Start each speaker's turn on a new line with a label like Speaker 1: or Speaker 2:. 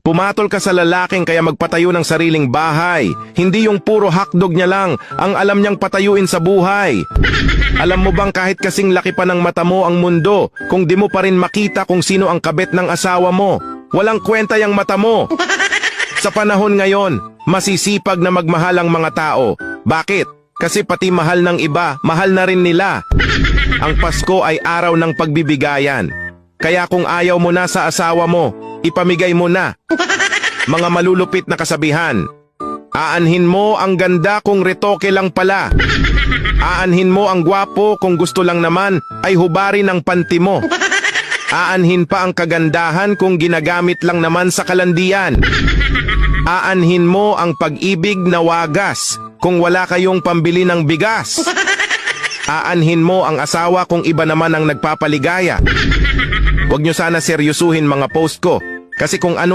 Speaker 1: Pumatol ka sa lalaking kaya magpatayo ng sariling bahay. Hindi yung puro hotdog niya lang ang alam niyang patayuin sa buhay. Alam mo bang kahit kasing laki pa ng mata mo ang mundo, kung di mo pa rin makita kung sino ang kabit ng asawa mo, walang kwenta yung mata mo. Sa panahon ngayon, masisipag na magmahal ang mga tao. Bakit? Kasi pati mahal ng iba, mahal na rin nila. Ang Pasko ay araw ng pagbibigayan. Kaya kung ayaw mo na sa asawa mo, ipamigay mo na. Mga malulupit na kasabihan. Aanhin mo ang ganda kung retoke lang pala. Aanhin mo ang gwapo kung gusto lang naman ay hubarin ang panty mo. Aanhin pa ang kagandahan kung ginagamit lang naman sa kalandian. Aanhin mo ang pag-ibig na wagas kung wala kayong pambili ng bigas. Aanhin mo ang asawa kung iba naman ang nagpapaligaya. Huwag nyo sana seryosuhin mga post ko, kasi kung ano